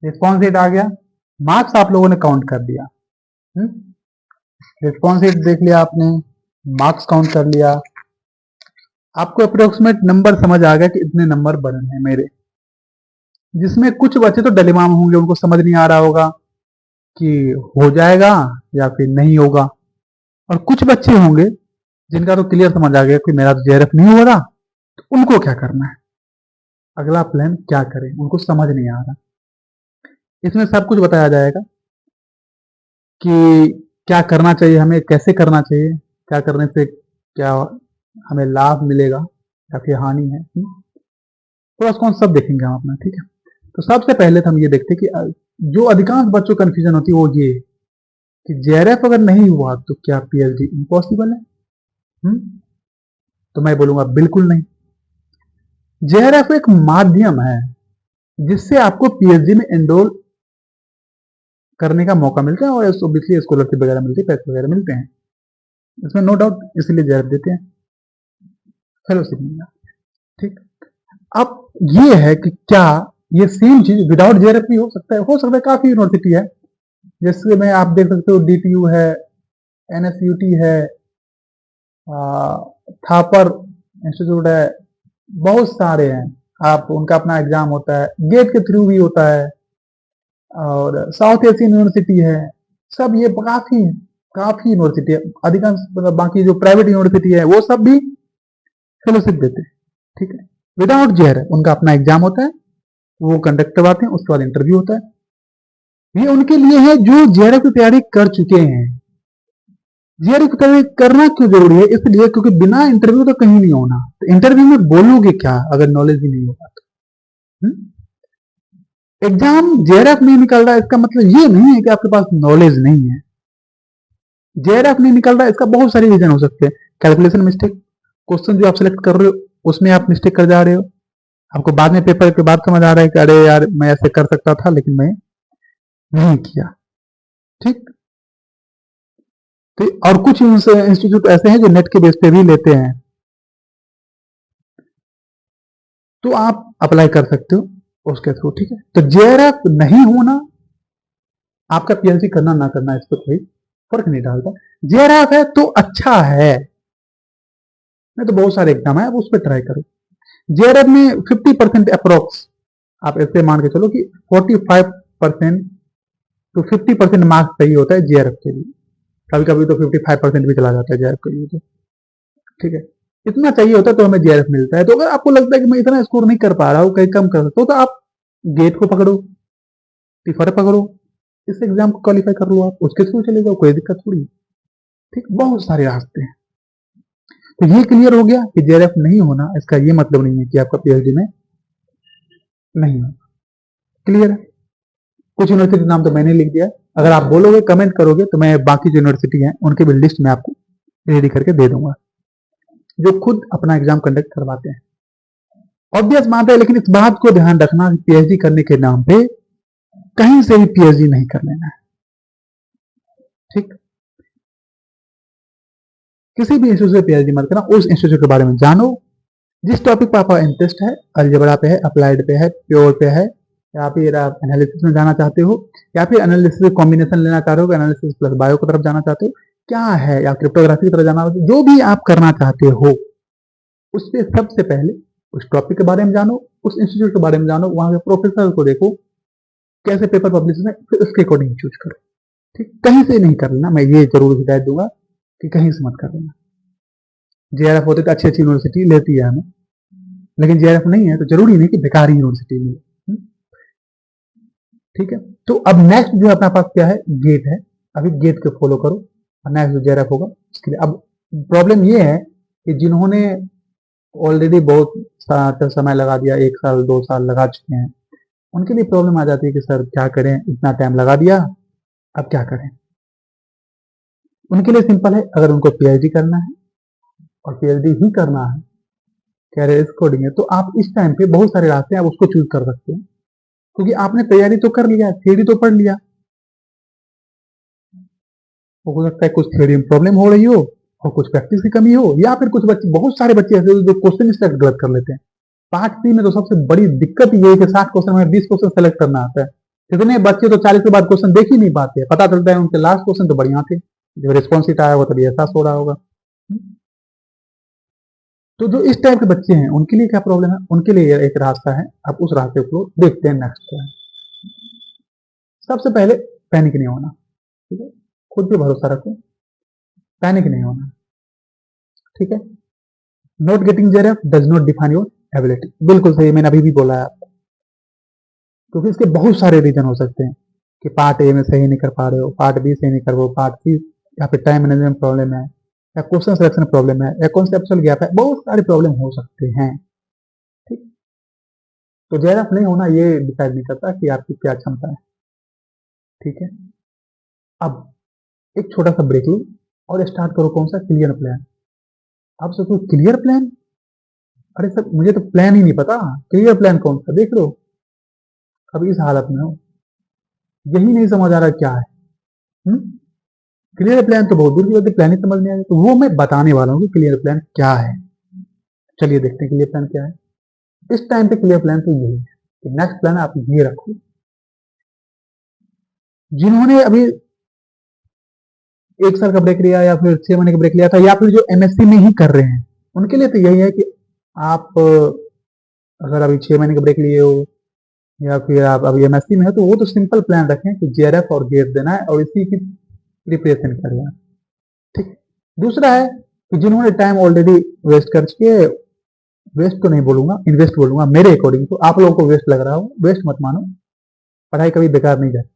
Response rate आ गया, marks आप लोगों ने काउंट कर दिया। रिस्पॉन्स रेट देख लिया आपने, मार्क्स काउंट कर लिया, आपको अप्रोक्सीमेट नंबर समझ आ गया कि इतने नंबर बनने हैं मेरे। जिसमें कुछ बच्चे तो डलेमा में होंगे, उनको समझ नहीं आ रहा होगा कि हो जाएगा या फिर नहीं होगा, और कुछ बच्चे होंगे जिनका तो क्लियर समझ आ गया कि मेरा तो जेआरएफ नहीं हो रहा, तो उनको क्या करना है, अगला प्लान क्या करें, उनको समझ नहीं आ रहा। इसमें सब कुछ बताया जाएगा कि क्या करना चाहिए हमें, कैसे करना चाहिए, क्या करने से क्या हमें लाभ मिलेगा या फिर हानि है। प्रोस कॉन्स सब देखेंगे हम अपना, ठीक है। तो सबसे पहले तो हम ये देखते हैं कि जो अधिकांश बच्चों को कंफ्यूजन होती है वो ये है कि जेआरएफ अगर नहीं हुआ तो क्या पीएचडी इम्पॉसिबल है। तो मैं बोलूंगा बिल्कुल नहीं। जेआरएफ एक माध्यम है जिससे आपको पीएचडी में एनरोल करने का मौका मिलता है, और ऑब्वियसली स्कॉलरशिप वगैरह मिलती है, पैसे वगैरह मिलते हैं, इसमें नो डाउट, इसलिए जेआरएफ देते हैं, फेलोशिप मिलता है, ठीक। अब ये है कि क्या ये सेम चीज विदाउट जेआरएफ भी हो सकता है? हो सकता है, काफी यूनिवर्सिटी है, जैसे में आप देख सकते हो डीटीयू है, एनएसयूटी है, थापर इंस्टीट्यूट है, बहुत सारे हैं। आप उनका अपना एग्जाम होता है, गेट के थ्रू भी होता है, और साउथ एशियन यूनिवर्सिटी है, सब ये काफी काफी यूनिवर्सिटी है। अधिकांश मतलब बाकी जो प्राइवेट यूनिवर्सिटी है वो सब भी फेलोशिप देते हैं, ठीक है, विदाउट जेआरएफ। उनका अपना एग्जाम होता है, वो कंडक्ट करवाते हैं, उसके बाद इंटरव्यू होता है। ये उनके लिए है जो जेआरएफ की तैयारी कर चुके हैं। जेआरएफ की तैयारी करना क्यों जरूरी है? इसलिए क्योंकि बिना इंटरव्यू तो कहीं नहीं होना। तो इंटरव्यू में बोलोगे क्या अगर नॉलेज ही नहीं होगा तो? एग्जाम जेआरएफ नहीं निकल रहा है इसका मतलब ये नहीं है कि आपके पास नॉलेज नहीं है। जेआरएफ नहीं निकल रहा है इसका बहुत सारे रीजन हो सकते हैं। कैलकुलेशन मिस्टेक, क्वेश्चन जो आप सिलेक्ट कर रहे हो उसमें आप मिस्टेक कर जा रहे हो, आपको बाद में पेपर के बाद समझ आ रहा है कि अरे यार मैं ऐसे कर सकता था लेकिन मैं नहीं किया, ठीक। तो और कुछ इंस्टीट्यूट ऐसे हैं जो नेट के बेस पे भी लेते हैं, तो आप अप्लाई कर सकते हो उसके थ्रू, ठीक है। तो जेआरएफ नहीं होना आपका पीएचडी करना ना करना इस पर कोई फर्क नहीं डालता। जेआरएफ है तो अच्छा है, नहीं तो बहुत सारे एग्जाम है, आप उस पर ट्राई करो। जेआरएफ में 50% अप्रोक्स आप ऐसे मान के चलो कि 45% तो 50% मार्क्स सही होता है जेआरएफ के लिए। कभी कभी तो 55% भी चला जाता है जेआरएफ के लिए, तो ठीक है, इतना चाहिए होता है तो हमें जेआरएफ मिलता है। तो अगर आपको लगता है कि मैं इतना स्कोर नहीं कर पा रहा हूँ, कहीं कम कर सकता हूँ, तो आप गेट को पकड़ो, टिफर पकड़ो, इस एग्जाम को क्वालिफाई कर लो, आप उसके थ्रू चले जाओ, कोई दिक्कत थोड़ी, ठीक। बहुत सारे रास्ते हैं। तो ये क्लियर हो गया कि जेआरएफ नहीं होना इसका ये मतलब नहीं है कि आपका पीएचडी में नहीं होगा। क्लियर है? कुछ यूनिवर्सिटी नाम तो मैंने लिख दिया, अगर आप बोलोगे कमेंट करोगे तो मैं बाकी जो यूनिवर्सिटी हैं उनकी भी लिस्ट में आपको रेडी करके दे दूंगा जो खुद अपना एग्जाम कंडक्ट करवाते हैं। ऑब्वियस बात है, लेकिन इस बात को ध्यान रखना कि पीएचडी करने के नाम पे कहीं से भी पीएचडी नहीं कर लेना है, ठीक। किसी भी इंस्टीट्यूट से पीएचडी मत करना, उस इंस्टीट्यूट के बारे में जानो जिस टॉपिक पर आपका इंटरेस्ट है, अलजेब्रा पे है, अप्लाइड पे है, प्योर पे है, या फिर आप एनालिसिस में जाना चाहते हो, या फिर एनालिसिस कॉम्बिनेशन लेना चाह रहे हो, एनालिसिस प्लस बायो की तरफ जाना चाहते हो, क्या है, या क्रिप्टोग्राफी की तरफ जाना, जो भी आप करना चाहते हो उस पर सबसे पहले उस टॉपिक के बारे में जानो, उस इंस्टीट्यूट के बारे में जानो, वहां के प्रोफेसर को देखो कैसे पेपर पब्लिश है, फिर उसके अकॉर्डिंग चूज करो, ठीक। कहीं से नहीं कर लेना, मैं ये जरूर हिदायत दूंगा कि कहीं से मत कर लेना। जेआरएफ होते तो अच्छी अच्छी यूनिवर्सिटी लेती है हमें, लेकिन जेआरएफ नहीं है तो जरूरी नहीं कि बेकार ही यूनिवर्सिटी मिले, ठीक है। तो अब नेक्स्ट जो अपने पास क्या है, गेट है। अभी गेट को फॉलो करो, नेक्स्ट जो जेआरएफ होगा उसके लिए। अब प्रॉब्लम ये है कि जिन्होंने ऑलरेडी बहुत समय लगा दिया, 1 साल 2 साल लगा चुके हैं, उनके लिए प्रॉब्लम आ जाती है कि सर क्या करें, इतना टाइम लगा दिया, अब क्या करें। उनके लिए सिंपल है, अगर उनको पीएचडी करना है और पीएचडी ही करना है, कैरियर कोडिंग है, तो आप इस टाइम पे बहुत सारे रास्ते हैं, आप उसको चूज कर सकते हैं, क्योंकि आपने तैयारी तो कर लिया, थ्योरी तो पढ़ लिया। हो सकता है कुछ थ्योरी में प्रॉब्लम हो रही हो और कुछ प्रैक्टिस की कमी हो, या फिर कुछ बच्चे, बहुत सारे बच्चे ऐसे जो क्वेश्चन सेलेक्ट गलत कर लेते हैं। पार्ट 3 में तो सबसे बड़ी दिक्कत ये है कि 60 क्वेश्चन में 20 क्वेश्चन सेलेक्ट करना आता है, कितने बच्चे तो 40 के बाद क्वेश्चन देख ही नहीं पाते, पता चलता है उनके लास्ट क्वेश्चन तो बढ़िया थे, जब रिस्पॉन्स शीट आया होगा तभी ऐसा हो रहा होगा। तो जो इस टाइप के बच्चे हैं उनके लिए क्या प्रॉब्लम है, उनके लिए एक रास्ता है, आप उस रास्ते को देखते हैं। नेक्स्ट क्या है, सबसे पहले पैनिक नहीं होना, ठीक है, खुद पे भरोसा रखो, पैनिक नहीं होना, ठीक है। Not getting JRF does not define your ability, बिल्कुल सही, मैंने अभी भी बोला है आपको, क्योंकि इसके बहुत सारे रीजन हो सकते हैं कि पार्ट ए में सही नहीं कर पा रहे हो, पार्ट बी सही नहीं कर रहे हो, पार्ट सी या फिर टाइम मैनेजमेंट प्रॉब्लम है, या क्वेश्चन सिलेक्शन प्रॉब्लम है, या कॉन्सेप्चुअल गैप है, बहुत सारे प्रॉब्लम हो सकते हैं, ठीक। तो जेआरएफ नहीं होना ये डिसाइड नहीं करता कि आपकी क्या क्षमता है, ठीक है। अब एक छोटा सा ब्रेक लो और स्टार्ट करो कौन सा, क्लियर प्लान। आप सोचो क्लियर प्लान, अरे सर मुझे तो प्लान ही नहीं पता, क्लियर प्लान कौन सा, देख लो अभी इस हालत में हो, यही नहीं समझ आ रहा क्या है। क्लियर प्लान तो बहुत दूर की बात है, प्लान ही समझ नहीं आया, तो वो मैं बताने वाला हूँ कि क्लियर प्लान क्या है। चलिए देखते हैं क्लियर प्लान क्या है। इस टाइम पे क्लियर प्लान तो यही है कि नेक्स्ट प्लान आप ये रखो, जिन्होंने अभी 1 साल का ब्रेक लिया या फिर 6 महीने का ब्रेक लिया था, या फिर जो एमएससी में ही कर रहे हैं, उनके लिए तो यही है कि आप अगर अभी 6 महीने का ब्रेक लिए हो या फिर आप अभी एमएससी में है, तो वो तो सिंपल प्लान रखें कि जेआरएफ और गेट देना है और इसी की प्रिपरेशन करें, ठीक। दूसरा है कि जिन्होंने टाइम ऑलरेडी वेस्ट कर चुके, वेस्ट तो नहीं बोलूंगा, इन्वेस्ट बोलूंगा मेरे अकॉर्डिंग, तो आप लोगों को वेस्ट लग रहा हो, वेस्ट मत मानो, पढ़ाई कभी बेकार नहीं जाती।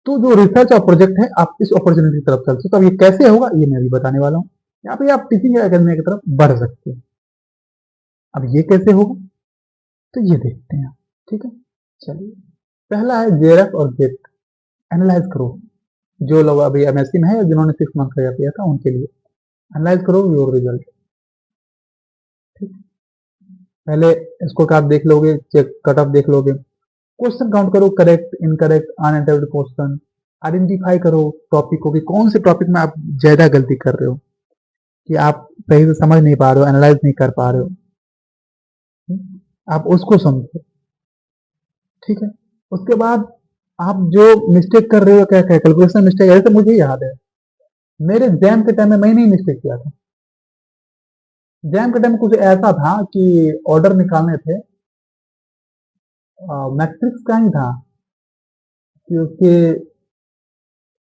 तो जो रिसर्च और प्रोजेक्ट है, आप इस अपॉर्चुनिटी की तरफ चलते हो, तो अब ये कैसे होगा ये मैं अभी बताने वाला हूँ। यहाँ पे आप टीचिंग अकेडमी की तरफ बढ़ सकते हो। अब ये कैसे होगा तो ये देखते हैं, ठीक है। चलिए पहला है जेआरएफ और गेट, एनालाइज करो, जो लोग अभी एमएससी में है, जिन्होंने 6 मंथ का गैप लिया था उनके लिए, एनालाइज करो योर रिजल्ट, ठीक। पहले इसको आप देख लोगे, चेक कट ऑफ देख लोगे, क्वेश्चन काउंट करो, correct incorrect unattempted question, identify करो टॉपिक को कि कौन से टॉपिक में आप ज्यादा गलती कर रहे हो, कि आप सही से समझ नहीं पा रहे हो, एनालाइज नहीं कर पा रहे हो, आप उसको समझो, ठीक है। उसके बाद आप जो मिस्टेक कर रहे हो, क्या क्या कैलकुलेशन मिस्टेक है, तो मुझे याद है मेरे एग्जाम के टाइम में मैंने ही मिस्टेक किया था। एग्जाम के टाइम में कुछ ऐसा था कि ऑर्डर निकालने थे, मैट्रिक्स का ही था कि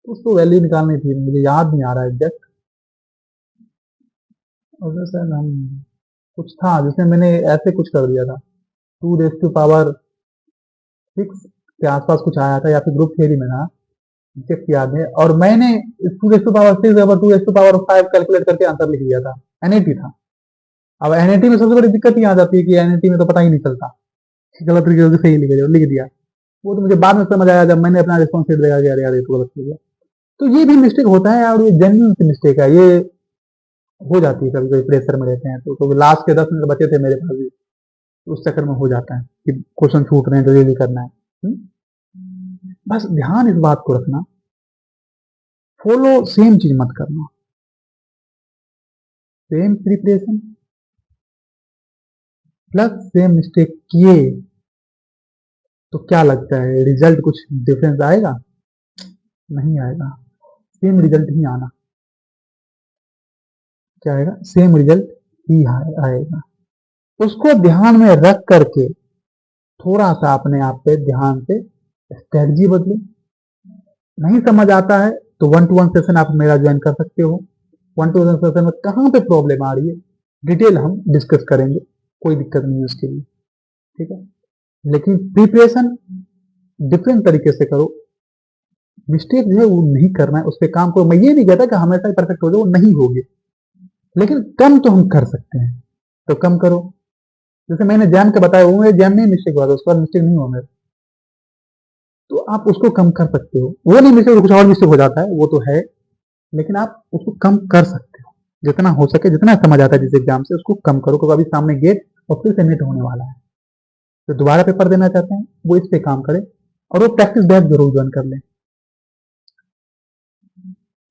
उसको वैल्यू निकालनी थी, मुझे याद नहीं आ रहा एग्जैक्ट, और जैसे हम कुछ था जिसमें मैंने ऐसे कुछ कर दिया था, 2 रेज़ टू पावर 6 के आसपास कुछ आया था, या फिर ग्रुप थ्योरी में था, एग्जैक्ट याद है। और मैंने 2 रेज़ टू पावर 6 और 2 रेज़ टू पावर 5 कैलकुलेट करके आंसर लिख दिया था, एनएटी था। अब एनएटी में सबसे बड़ी दिक्कत ये आ जाती है कि एनएटी में तो पता ही नहीं चलता, गलत तरीके से सही लिख दिया। वो तो मुझे बाद में समझ आया जब मैंने अपना रिस्पॉन्स शीट देखा कि अरे यार ये तो गलत हो गया। तो ये भी मिस्टेक होता है और ये जेन्युइन सी मिस्टेक है, ये हो जाती है कभी कभी, प्रेशर में रहते हैं तो लास्ट के 10 मिनट बचे थे मेरे पास भी, तो उस चक्कर में हो जाता है कि क्वेश्चन छूट रहे हैं तो ये भी करना है। बस ध्यान इस बात को रखना, फॉलो सेम चीज मत करना, same preparation plus same mistake किए तो क्या लगता है रिजल्ट कुछ डिफरेंस आएगा? नहीं आएगा, सेम रिजल्ट ही आना, क्या आएगा? सेम रिजल्ट ही आएगा। उसको ध्यान में रख करके थोड़ा सा अपने आप पे ध्यान से स्ट्रेटजी बदलो। नहीं समझ आता है तो 1-to-1 सेशन आप मेरा ज्वाइन कर सकते हो। 1-to-1 सेशन में कहाँ पे प्रॉब्लम आ रही है डिटेल हम डिस्कस करेंगे, कोई दिक्कत नहीं है उसके लिए, ठीक है। लेकिन प्रिपरेशन डिफरेंट तरीके से करो, मिस्टेक जो है वो नहीं करना है, उस पर काम करो। मैं ये नहीं कहता कि हमेशा ही परफेक्ट हो जाए, वो नहीं होगी, लेकिन कम तो हम कर सकते हैं, तो कम करो। जैसे मैंने जैम के बताया, वो जैम में मिस्टेक हुआ था, उसके बाद मिस्टेक नहीं हुआ मेरे, तो आप उसको कम कर सकते हो। वो नहीं मिस्टेक, कुछ और मिस्टेक हो जाता है वो तो है, लेकिन आप उसको कम कर सकते हो जितना हो सके, जितना समझ आता है जिस एग्जाम से उसको कम करो, क्योंकि अभी सामने गेट और फिर से नेट होने वाला है, तो दोबारा पेपर देना चाहते हैं वो इस पे काम करें, और वो प्रैक्टिस बैच जरूर ज्वाइन कर लें।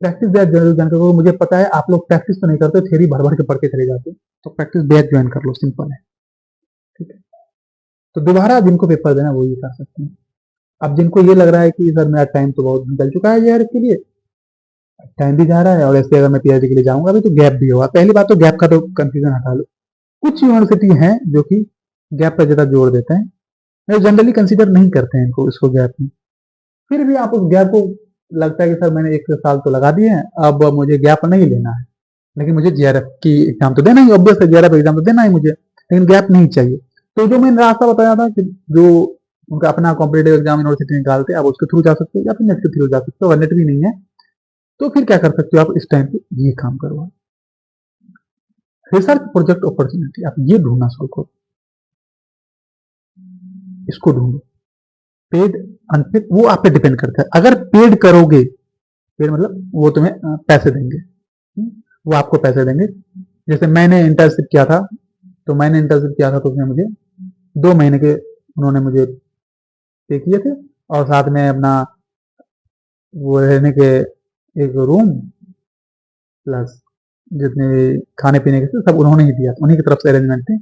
प्रैक्टिस बैच जरूर ज्वाइन करो, मुझे पता है आप लोग प्रैक्टिस तो नहीं करते, थ्योरी भर भर के पढ़ के चले जाते, तो प्रैक्टिस बैच ज्वाइन कर लो, सिंपल है, ठीक है। तो दोबारा जिनको पेपर देना वो ये कर सकते हैं। अब जिनको ये लग रहा है कि सर मेरा टाइम तो बहुत निकल चुका है यार, इसके लिए टाइम भी जा रहा है और ऐसे अगर मैं पीएचडी के लिए जाऊंगा भी तो गैप भी होगा। पहली बात तो गैप का तो कंफ्यूजन हटा लो। कुछ यूनिवर्सिटी हैं जो कि गैप पर ज्यादा जोर देते हैं, मैं जनरली कंसीडर नहीं करते हैं इनको, इसको गैप में। फिर भी आप उस गैप को, लगता है कि सर मैंने 1 साल तो लगा दिए हैं, अब मुझे गैप नहीं लेना है, लेकिन मुझे जीआरएफ की एग्जाम तो देना ही, ऑब्वियस है जीआरएफ एग्जाम तो देना ही मुझे, लेकिन गैप नहीं चाहिए। तो जो मैंने रास्ता बताया था कि जो उनका अपना कॉम्पिटेटिव एग्जाम यूनिवर्सिटी निकालते हैं, आप उसके थ्रू जा सकते हो या फिर नेट के थ्रू जा सकते हो। अगर नेट भी नहीं है तो फिर क्या कर सकते हो, आप इस टाइम पे ये काम करो, रिसर्च प्रोजेक्ट अपॉर्चुनिटी आप ये ढूंढना शुरू करो, इसको ढूंढो। पेड अनपेड वो आप पे डिपेंड करता है। अगर पेड करोगे, पेड मतलब वो तुम्हें पैसे देंगे, वो आपको पैसे देंगे। जैसे मैंने इंटर्नशिप किया था, तो मैंने इंटर्नशिप किया था तो उसमें मुझे 2 महीने के उन्होंने मुझे पे किए थे, और साथ में अपना वो रहने के एक रूम प्लस जितने भी खाने पीने के थे सब उन्होंने ही दिया, उन्हीं की तरफ से अरेंजमेंट थे।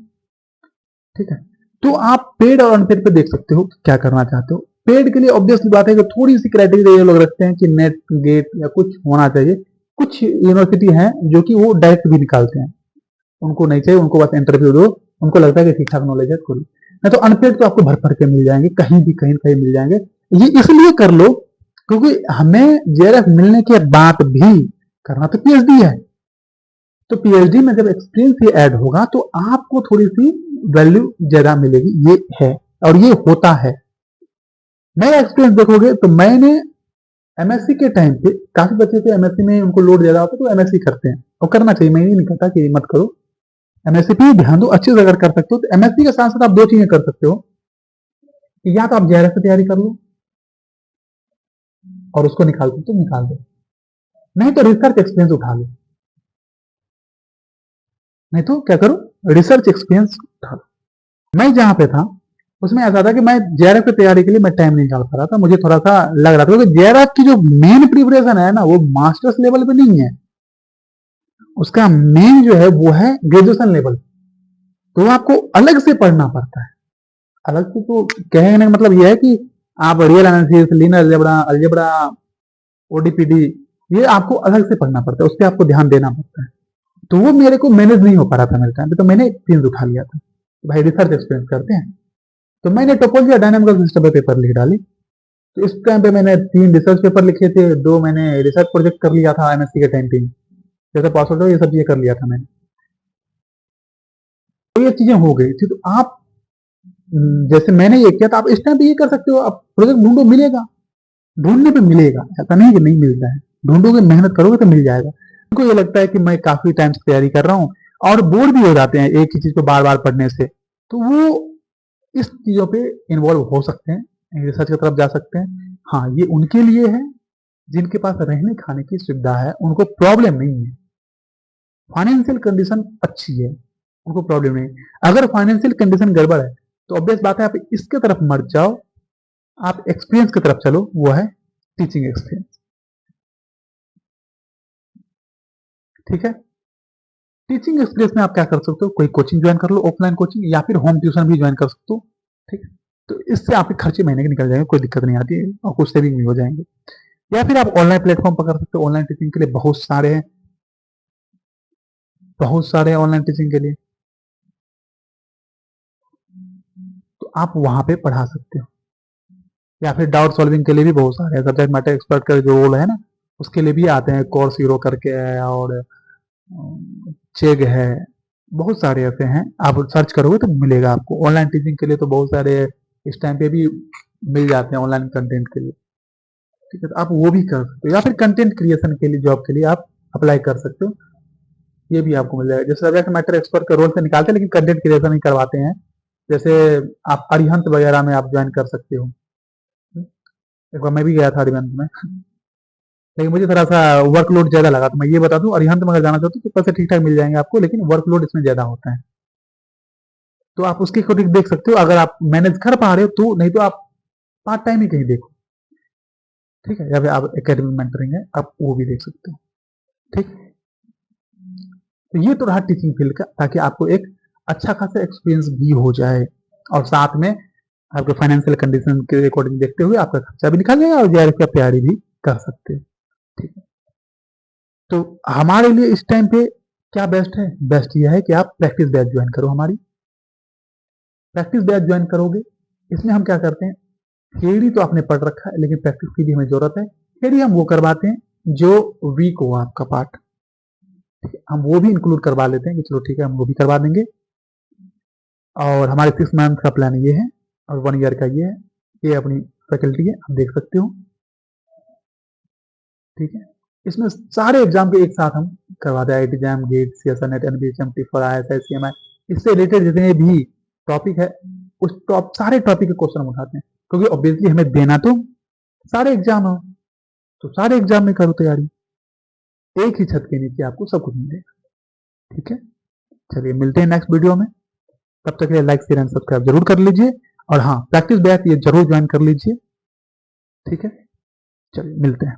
ठीक है, तो आप पेड और अनपेड पे देख सकते हो कि क्या करना चाहते हो। पेड के लिए ऑब्वियसली बात है कि थोड़ी सी क्राइटेरिया ये लोग रखते हैं कि नेट गेट या कुछ होना चाहिए। कुछ यूनिवर्सिटी हैं जो कि वो डायरेक्ट भी निकालते हैं, उनको नहीं चाहिए, उनको बस इंटरव्यू दो, उनको लगता है कि ठीक ठाक नॉलेज है खोलो। नहीं तो अनपेड तो आपको भर भर के मिल जाएंगे, कहीं भी कहीं कहीं मिल जाएंगे। ये इसलिए कर लो क्योंकि हमें जेआरएफ मिलने के बाद भी करना तो पीएचडी है, तो पीएचडी में जब एक्सपीरियंस ही ऐड होगा तो आपको थोड़ी सी वैल्यू ज्यादा मिलेगी, ये है और ये होता है। मेरा एक्सपीरियंस देखोगे तो मैंने एमएससी के टाइम पे, काफी बच्चे थे एमएससी में उनको लोड ज्यादा होता है तो एमएससी करते हैं, और करना चाहिए, मैं ये नहीं कहता कि मत करो, एमएससी पे ध्यान दो, अच्छे से अगर कर सकते हो तो एमएससी के साथ साथ आप 2 चीजें कर सकते हो कि या तो आप जेआरएफ की तैयारी कर लो और उसको निकाल दो तो निकाल दो, नहीं तो रिसर्च एक्सपीरियंस उठा लो, नहीं तो क्या करो, रिसर्च एक्सपीरियंस उठा लो। मैं जहां पे था उसमें ऐसा था कि मैं जेआरएफ की तैयारी के लिए मैं टाइम नहीं निकाल पा रहा था, मुझे थोड़ा सा लग रहा था क्योंकि जेआरएफ की जो मेन प्रिपरेशन है ना वो मास्टर्स लेवल पे नहीं है, उसका मेन जो है वो है ग्रेजुएशन लेवल, तो आपको अलग से पढ़ना पड़ता है। अलग से तो कहने का मतलब यह है कि आप real analysis, linear algebra, algebra, ODE PDE, ये आपको अलग से पढ़ना पड़ता है, उस पर आपको ध्यान देना पड़ता है। तो वो मेरे को मैनेज नहीं हो पा रहा था मेरे टाइम पे, तो मैंने चीज उठा लिया था, भाई रिसर्च एक्सपीरियंस करते हैं। तो मैंने टोपोलॉजी और डायनामिकल सिस्टम पे पेपर लिख डाली। तो इस टाइम पे मैंने 3 रिसर्च पेपर लिखे थे, 2 मैंने रिसर्च प्रोजेक्ट कर लिया था एमएससी के टाइम पे, जैसे पास आउट हो ये सब चीजें कर लिया था मैंने। तो ये चीजें हो गई थी, तो आप जैसे मैंने ये किया था आप इस टाइम पे ये कर सकते हो, आप प्रोजेक्ट ढूंढो, मिलेगा, ढूंढने पे मिलेगा, ऐसा नहीं कि नहीं मिलता है, ढूंढोगे मेहनत करोगे तो मिल जाएगा। उनको ये लगता है कि मैं काफी टाइम से तैयारी कर रहा हूँ और बोर भी हो जाते हैं एक ही चीज को बार बार पढ़ने से, तो वो इस चीजों पे इन्वॉल्व हो सकते हैं, रिसर्च की तरफ जा सकते हैं। हाँ, ये उनके लिए है जिनके पास रहने खाने की सुविधा है, उनको प्रॉब्लम नहीं है, फाइनेंशियल कंडीशन अच्छी है, उनको प्रॉब्लम नहीं। अगर फाइनेंशियल कंडीशन गड़बड़ है तो ऑब्वियस बात है आप इसके तरफ मत जाओ, आप एक्सपीरियंस की तरफ चलो, वो है टीचिंग एक्सपीरियंस। ठीक है, टीचिंग एक्सपीरियंस में आप क्या कर सकते हो, कोई कोचिंग ज्वाइन कर लो, ऑफलाइन कोचिंग, या फिर होम ट्यूशन भी ज्वाइन कर सकते हो। ठीक है, तो इससे आपके खर्चे महीने के निकल जाएंगे, कोई दिक्कत नहीं आती है और कुछ सेविंग भी हो जाएंगे। या फिर आप ऑनलाइन प्लेटफॉर्म पर कर सकते हो, ऑनलाइन टीचिंग के लिए बहुत सारे हैं, बहुत सारे ऑनलाइन टीचिंग के लिए, तो आप वहां पे पढ़ा सकते हो। या फिर डाउट सॉल्विंग के लिए भी बहुत सारे हैं, सब्जेक्ट मैटर एक्सपर्ट का जो रोल है ना उसके लिए भी आते हैं, कोर्स हीरो करके है और चेग है, बहुत सारे ऐसे हैं, आप सर्च करोगे तो मिलेगा आपको। ऑनलाइन टीचिंग के लिए तो बहुत सारे इस टाइम पे भी मिल जाते हैं ऑनलाइन कंटेंट के लिए। ठीक है, तो आप वो भी कर सकते हो, या फिर कंटेंट क्रिएशन के लिए जॉब के लिए आप अप्लाई कर सकते हो, ये भी आपको मिल जाएगा। जैसे सब्जेक्ट मैटर एक्सपर्ट का रोल से निकालते हैं लेकिन कंटेंट क्रिएशन ही करवाते हैं, जैसे आप अरिहंत वगैरह में आप ज्वाइन कर सकते हो। एक बार मैं भी गया था अरिहंत में, लेकिन मुझे थोड़ा सा वर्कलोड ज्यादा लगा, तो मैं ये बता दूं अरिहंत में अगर जाना चाहते हो तो पैसे ठीक ठाक मिल जाएंगे आपको, लेकिन वर्कलोड इसमें ज्यादा होता है, तो आप उसके अकॉर्डिंग देख सकते हो, अगर आप मैनेज कर पा रहे हो तो, नहीं तो आप पार्ट टाइम ही कहीं देखो। ठीक है, या फिर आप एकेडमिक मेंटरिंग है आप वो भी देख सकते हो। ठीक, तो ये तो रहा टीचिंग फील्ड का, ताकि आपको एक अच्छा खासा एक्सपीरियंस भी हो जाए और साथ में आपके फाइनेंशियल कंडीशन के अकॉर्डिंग देखते हुए आपका खर्चा भी निकाल जाएगा और जेआरएफ की तैयारी भी कर सकते हो। ठीक है, तो हमारे लिए इस टाइम पे क्या बेस्ट है? बेस्ट यह है कि आप प्रैक्टिस बैच ज्वाइन करो हमारी। प्रैक्टिस बैच ज्वाइन करोगे, इसमें हम क्या करते हैं, थ्योरी तो आपने पढ़ रखा है लेकिन प्रैक्टिस की भी हमें जरूरत है। थ्योरी हम वो करवाते हैं जो वीक हो आपका पार्ट, हम वो भी इंक्लूड करवा लेते हैं कि चलो ठीक है हम वो भी करवा देंगे। और हमारे 6 मंथ का प्लान ये है और 1 ईयर का ये है, ये अपनी फैकल्टी है, आप देख सकते हो। ठीक है, इसमें सारे एग्जाम के एक साथ हम करवाते हैं, IIT JAM, GATE, CSR NET, NBA, MT for IAS, CMI, इससे रिलेटेड जितने भी टॉपिक है उस सारे टॉपिक के क्वेश्चन हम उठाते हैं, क्योंकि ऑब्वियसली हमें देना तो सारे एग्जाम है, तो सारे एग्जाम में करो तैयारी, एक ही छत के नीचे आपको सब कुछ मिलेगा। ठीक है, चलिए मिलते हैं नेक्स्ट वीडियो में, तब तक के लिए लाइक शेयर एंड सब्सक्राइब जरूर कर लीजिए, और हाँ प्रैक्टिस बैच ये जरूर ज्वाइन कर लीजिए। ठीक है, चलिए मिलते हैं।